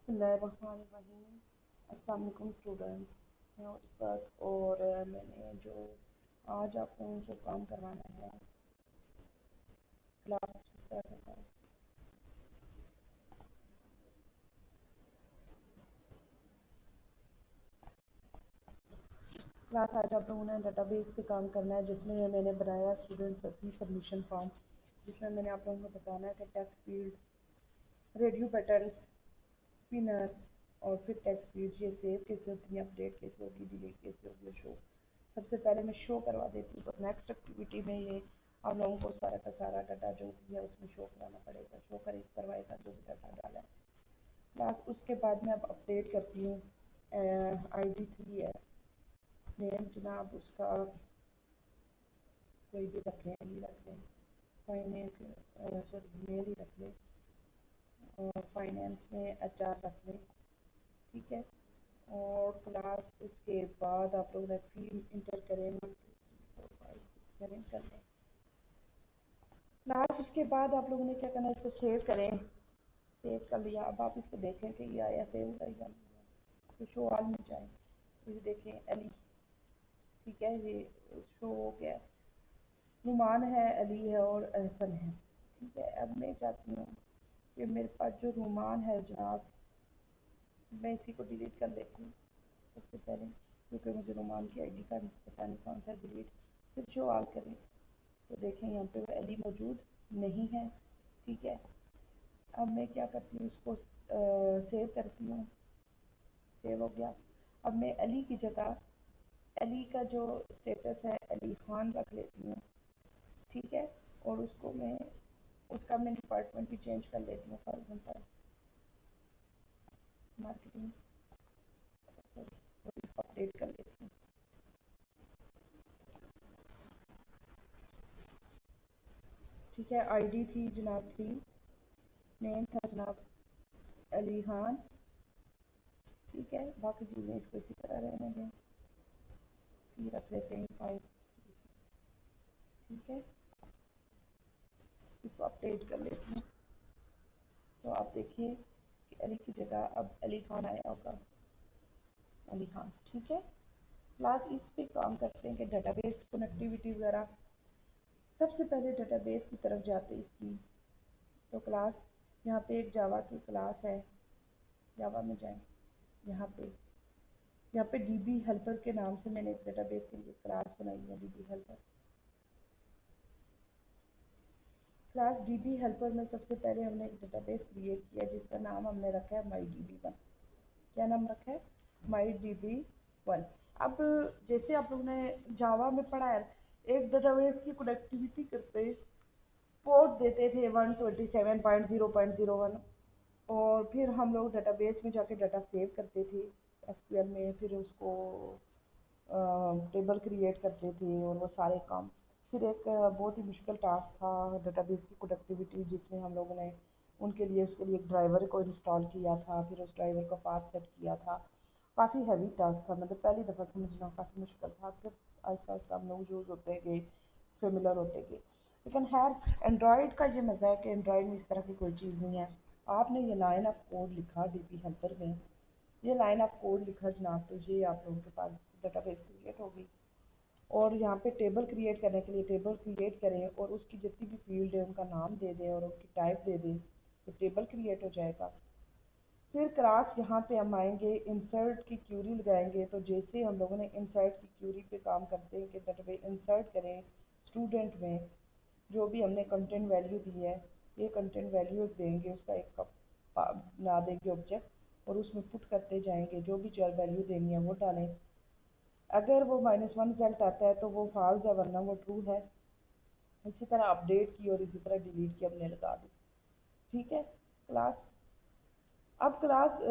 बिस्मिल्लाहिर्रहमानिर्रहीम। अस्सलाम वालेकुम स्टूडेंट्स, मैं हूं इफ़त और मैंने जो आज आप लोगों को काम करवाना है क्लास स्टार्ट का क्लास आज आप लोगों ने डेटाबेस पे काम करना है, जिसमें मैंने बनाया स्टूडेंट्स की सबमिशन फॉर्म, जिसमें मैंने आप लोगों को बताना है कि text field, radio buttons, spinner और फिर टेक्स्ट फील्ड ये सेव कैसे होती है, अपडेट कैसे होगी, डिलीट कैसे होगी, शो। सबसे पहले मैं शो करवा देती हूँ, तो नेक्स्ट एक्टिविटी में ये आप लोगों को सारा का सारा डाटा जो भी है उसमें शो कराना पड़ेगा, शो करवाएगा जो भी डाटा डाला है क्लास। उसके बाद मैं अब अपडेट करती हूँ। ID3 है, नेम जनाब उसका कोई भी रख लें, ये रख लें, फाइनेंस सॉरी मेल ही रख लें, और फाइनेंस में HR रख लें, ठीक है। और क्लास उसके बाद आप लोग फील्ड इंटर करें 1 2 3 4 5 6 7 कर लें क्लास। उसके बाद आप लोगों ने क्या करना है, इसको सेव करें। सेव कर लिया, अब आप इसको देखें कि ये आया सेव हुआ या नहीं हुआ, तो शो ऑल में जाएं, तो ये देखें अली, ठीक है, ये शो हो गया। नुमान है, अली है और एहसन है, ठीक है। अब मैं चाहती हूँ कि मेरे पास जो नुमान है जनाब, मैं इसी को डिलीट कर लेती हूँ सबसे पहले, क्योंकि मुझे नुमान की ID का पता नहीं कौन सा डिलीट। फिर शो ऑल करें तो देखें यहाँ पे अली मौजूद नहीं है, ठीक है। अब मैं क्या करती हूँ, इसको सेव करती हूँ, सेव हो गया। अब मैं अली की जगह अली का जो स्टेटस है अली खान रख लेती हूँ, ठीक है। और उसको मैं उसका मैं डिपार्टमेंट भी चेंज कर लेती हूँ, फॉर एग्जाम्पल मार्केटिंग, सॉरी, और इसको अपडेट कर लेती हूँ, ठीक है। ID थी जनाब 3, नेम था जनाब अली खान, ठीक है। बाकी चीज़ें इसको इसी तरह रहने दें, ये रख लेते हैं 5 3 6, ठीक है। इसको अपडेट कर लेती हूँ, तो आप देखिए कि अली की जगह अब अली खान आया होगा, अली खान, ठीक है। क्लास इस पे काम करते हैं कि डेटाबेस कनेक्टिविटी वगैरह। सबसे पहले डेटाबेस की तरफ जाते हैं इसकी, तो क्लास यहाँ पे एक जावा की क्लास है, जावा में जाएं, यहाँ पे DB हेल्पर के नाम से मैंने एक डेटाबेस के लिए क्लास बनाई है, DB helper class. DB helper में सबसे पहले हमने एक डेटाबेस क्रिएट किया जिसका नाम हमने रखा है MyDB1। क्या नाम रखा है? MyDB1। अब जैसे आप लोगों ने जावा में पढ़ा है, एक डेटाबेस की कनेक्टिविटी करते पोर्ट देते थे 127.0.01, और फिर हम लोग डेटाबेस में जाके डाटा सेव करते थे SQL में, फिर उसको टेबल क्रिएट करते थे और वो सारे काम। फिर एक बहुत ही मुश्किल टास्क था डेटाबेस की प्रोडक्टिविटी, जिसमें हम लोगों ने उनके लिए उसके लिए एक ड्राइवर को इंस्टॉल किया था, फिर उस ड्राइवर का पाथ सेट किया था। काफ़ी हैवी टास्क था, मतलब पहली दफ़ा समझना काफ़ी मुश्किल था, फिर आहिस्ता आहिस्ता हम लोग यूज़ होते गए, फेमिलर होते गए। लेकिन खैर एंड्रॉयड का ये मज़ा है कि एंड्रॉयड में इस तरह की कोई चीज़ नहीं है। आपने ये लाइन ऑफ कोड लिखा DB हेल्पर में, ये लाइन ऑफ कोड लिखा जनाब, तो ये आप लोगों के पास डेटाबेस क्रिएट होगी। और यहाँ पे टेबल क्रिएट करने के लिए टेबल क्रिएट करें और उसकी जितनी भी फील्ड है उनका नाम दे दें और उनकी टाइप दे दें, तो टेबल क्रिएट हो जाएगा। फिर क्लास यहाँ पे हम आएंगे, इंसर्ट की क्यूरी लगाएंगे, तो जैसे हम लोगों ने इंसर्ट की क्यूरी पे काम करते हैं कि डेटाबेस इंसर्ट करें स्टूडेंट में, जो भी हमने कंटेंट वैल्यू दी है, ये कंटेंट वैल्यू देंगे, उसका एक बना देंगे ऑब्जेक्ट, और उसमें पुट करते जाएंगे, जो भी चर वैल्यू देनी है वो डालें। अगर वो -1 रिजल्ट आता है तो वो फॉल्स है, वरना वो ट्रू है। इसी तरह अपडेट की और इसी तरह डिलीट की हमने लगा दी, ठीक है क्लास। अब क्लास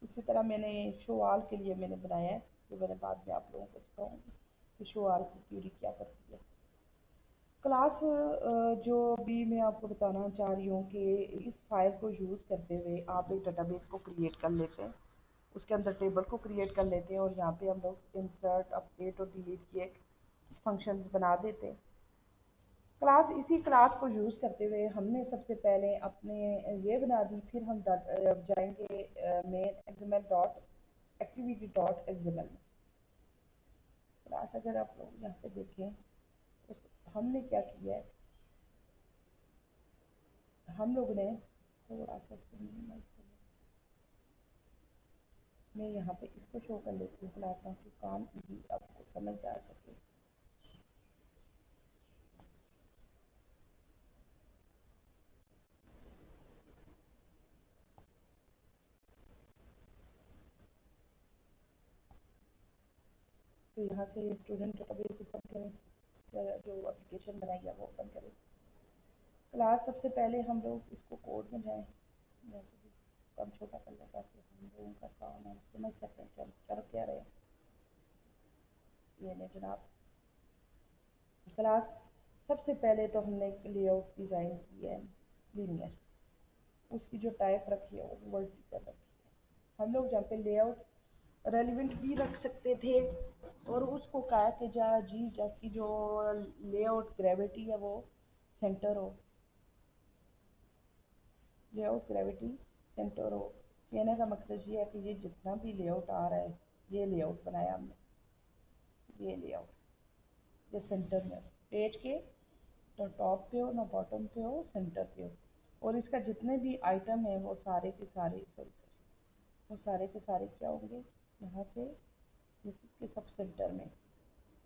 इसी तरह मैंने शो ऑल के लिए मैंने बनाया है, जो मैंने बाद में आप लोगों को सिखाऊंगी कि शो ऑल की क्यूरी क्या करती है। क्लास जो भी मैं आपको बताना चाह रही हूँ कि इस फाइल को यूज़ करते हुए आप एक डेटाबेस को क्रिएट कर लेते हैं, उसके अंदर टेबल को क्रिएट कर लेते हैं, और यहाँ पे हम लोग इंसर्ट अपडेट और डिलीट की एक फंक्शंस बना देते हैं। क्लास इसी क्लास को यूज़ करते हुए हमने सबसे पहले अपने ये बना दी, फिर हम जाएंगे main XML dot activity dot XML में। क्लास अगर आप लोग यहाँ पे देखें उस हमने क्या किया है, हम लोग ने थोड़ा सा इसको मिनिमाइज कर लिया। मैं यहाँ पे इसको शो कर लेती हूँ क्लास, ताकि काम इजी आपको समझ आ सके। तो यहाँ से स्टूडेंट डेटाबेस ओपन करें, या जो एप्लीकेशन बनाई है वो ओपन करें। क्लास सबसे पहले हम लोग इसको कोड में जाएँ, जैसे कि कम छोटा कर लें ताकि हम लोगों का काम हम समझ सकें कि हम कर क्या रहे हैं। ये नहीं जनाब, क्लास सबसे पहले तो हमने लेआउट डिज़ाइन की है लीनियर, उसकी जो टाइप रखी है वो वर्टिकल रखी है। हम लोग जहाँ पे लेआउट रेलिवेंट भी रख सकते थे, और उसको कहा कि जबकि जो लेआउट ग्रेविटी है वो सेंटर हो, लेआउट ग्रेविटी सेंटर हो। कहने का मकसद ये है कि ये जितना भी लेआउट आ रहा है, ये लेआउट बनाया हमने, ये लेआउट ये सेंटर में पेज के तो टॉप पे हो ना बॉटम पे हो, सेंटर पे हो, और इसका जितने भी आइटम है वो सारे के सारे वो सारे के सारे क्या होंगे, यहाँ से ये सब के सब सेंटर में।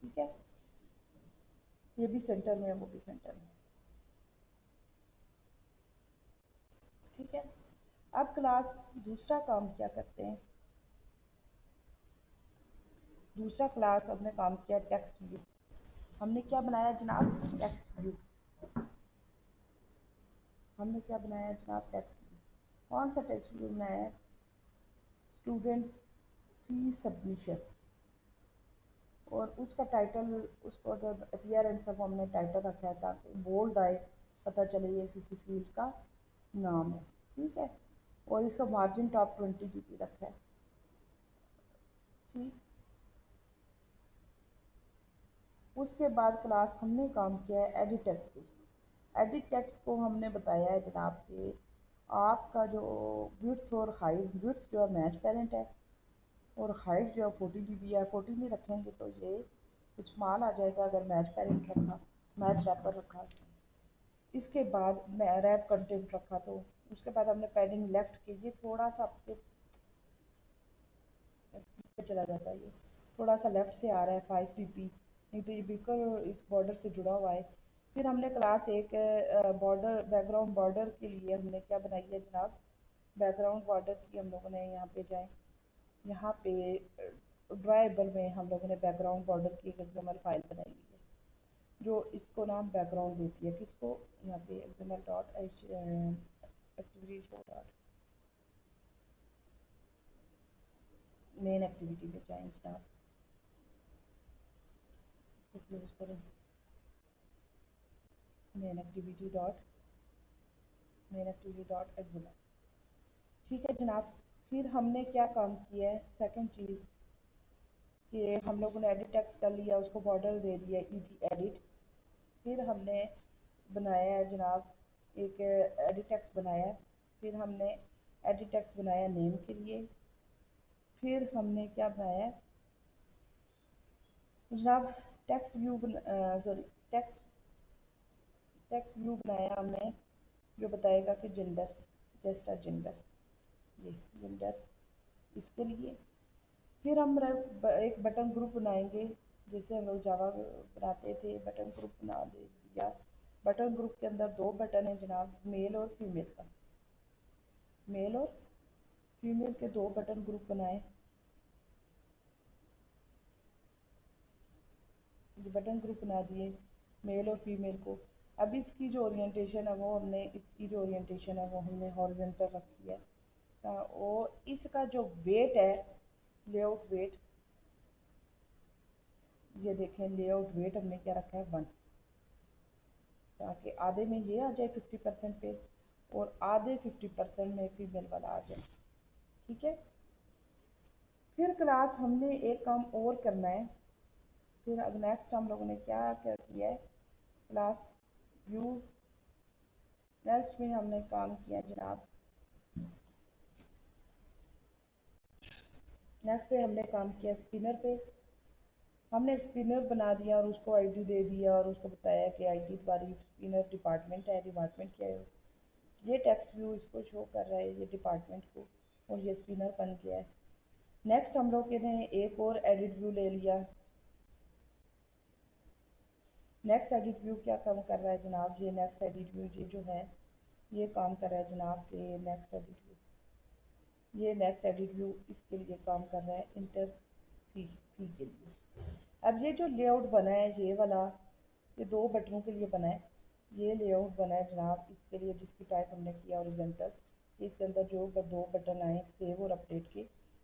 ठीक है, ये भी सेंटर में है, वो भी सेंटर में। ठीक है, अब क्लास दूसरा काम क्या करते हैं, दूसरा क्लास हमने काम किया टेक्स्ट व्यू। हमने क्या बनाया जनाब, टेक्स्ट व्यू। हमने क्या बनाया जनाब, टेक्स्ट व्यू। कौन सा टेक्स्ट व्यू बनाया है, स्टूडेंट फी सबमिशन, और उसका टाइटल, उसको अगर अपीयरेंस सब हमने टाइटल रखा है ताकि बोल्ड आए, पता चले ये किसी फील्ड का नाम है। ठीक है, और इसका मार्जिन टॉप 20 GB रखा है। ठीक, उसके बाद क्लास हमने काम किया है एडिट टेक्स्ट पे। एडिट टेक्स्ट को हमने बताया है जनाब कि आपका जो विड्थ और हाइट, विड्थ जो है मैच पेरेंट है, और हाइट जो है 40 GB है। 40 नहीं रखेंगे तो ये कुछ माल आ जाएगा अगर मैच पेरेंट रखा, मैच रैपर रखा। इसके बाद मैं रैप कंटेंट रखा, तो उसके बाद हमने पैडिंग लेफ्ट की, ये थोड़ा सा आपके पे चला जाता है, ये थोड़ा सा लेफ्ट से आ रहा है 5 PP, नहीं तो ये बिल्कुल इस बॉर्डर से जुड़ा हुआ है। फिर हमने क्लास एक बॉर्डर बैकग्राउंड बॉर्डर के लिए हमने क्या बनाई है जनाब, बैकग्राउंड बॉर्डर की हम लोगों ने यहाँ पे जाएँ, यहाँ पे ड्राइबल में हम लोगों ने बैकग्राउंड बॉर्डर की एक एक्सएमएल फाइल बनाई हुई है, जो इसको नाम बैकग्राउंड देती है। किसको, यहाँ पे XML dot activity dot main activity में जाएँ जनाब, इसको क्लोज करें, मेन एक्टिविटी डॉट एक्सएमएल। ठीक है जनाब, फिर हमने क्या काम किया है, सेकंड चीज़ कि हम लोगों ने एडिट टेक्स्ट कर लिया, उसको बॉर्डर दे दिया एडिट। फिर हमने बनाया है जनाब एक एडिट टेक्स्ट बनाया है, फिर हमने एडिट टेक्स्ट बनाया नेम के लिए। फिर हमने क्या बनाया है जनाब, text view sorry text text view बनाया हमने, जो बताएगा कि जेंडर, जस्ट जेंडर, ये जेंडर इसके लिए। फिर हम एक बटन ग्रुप बनाएंगे, जैसे हम लोग जावा बनाते थे, बटन ग्रुप बना दे दिया। बटन ग्रुप के अंदर दो बटन है जनाब, मेल और फीमेल का, मेल और फीमेल के दो बटन ग्रुप बनाए, बटन ग्रुप बना दिए मेल और फीमेल को। अब इसकी जो ओरिएंटेशन है वो हमने, इसकी जो ओरिएंटेशन है वो हमने हॉरिजॉन्टल रखी है। और इसका जो वेट है, लेआउट वेट, ये देखें लेआउट वेट हमने क्या रखा है 1, ताकि आधे में ये आ जाए 50% पे, और आधे 50% में फीमेल वाला आ जाए। ठीक है, फिर क्लास हमने एक काम और करना है। फिर अब नेक्स्ट हम लोगों ने क्या क्या किया है क्लास, व्यू। नेक्स्ट में हमने काम किया जनाब, नेक्स्ट पे हमने काम किया स्पिनर पे। हमने एक स्पिनर बना दिया और उसको आईडी दे दिया और उसको बताया कि आईडी तुम्हारी स्पिनर डिपार्टमेंट है, डिपार्टमेंट क्या है। ये टेक्स्ट व्यू इसको शो कर रहा है ये डिपार्टमेंट को, और ये स्पिनर बन गया है। नेक्स्ट हम लोग ने एक और एडिट व्यू ले लिया। नेक्स्ट एडिट व्यू क्या काम कर रहा है जनाब, ये नेक्स्ट एडिट व्यू ये जो है ये काम कर रहा है जनाब के नेक्स्ट एडिट व्यू, ये नेक्स्ट एडिट व्यू इसके लिए काम कर रहा है इंटर फी के लिए। अब ये जो लेआउट बना है ये वाला, ये दो बटनों के लिए बना है, ये लेआउट बना है जनाब इसके लिए जिसकी टाइप हमने किया ओरिजेंटल। इसके अंदर जो दो बटन आए सेव और अपडेट के,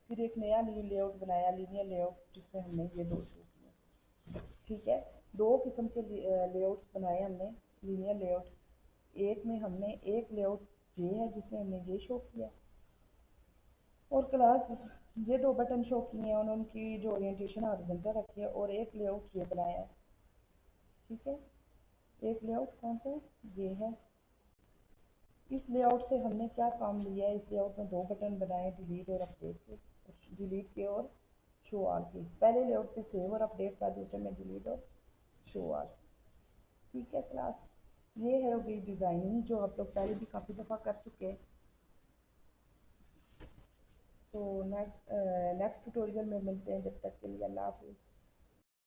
फिर एक नया लेआउट बनाया लीनियर लेआउट जिसमें हमने ये दो शो किए। ठीक है, दो किस्म के लेआउट्स बनाए हमने लीनियर लेआउट। एक में हमने एक लेआउट ये है जिसमें हमने ये शो किया, और क्लास ये दो बटन शो किए हैं और उनकी जो ओरिएंटेशन हॉरिजॉन्टल रखी है, और एक लेआउट ये बनाया है। ठीक है, एक लेआउट कौन सा ये है। इस लेआउट से हमने क्या काम लिया है, इस लेआउट में दो बटन बनाए डिलीट और अपडेट के, डिलीट के और शो ऑल के। पहले लेआउट पे सेव और अपडेट का, दूसरे में डिलीट और शो ऑल। ठीक है क्लास, ये है होगी डिज़ाइनिंग जो आप लोग पहले भी काफ़ी दफ़ा कर चुके हैं। तो नेक्स्ट ट्यूटोरियल में मिलते हैं, जब तक के लिए अल्लाह हाफिज़।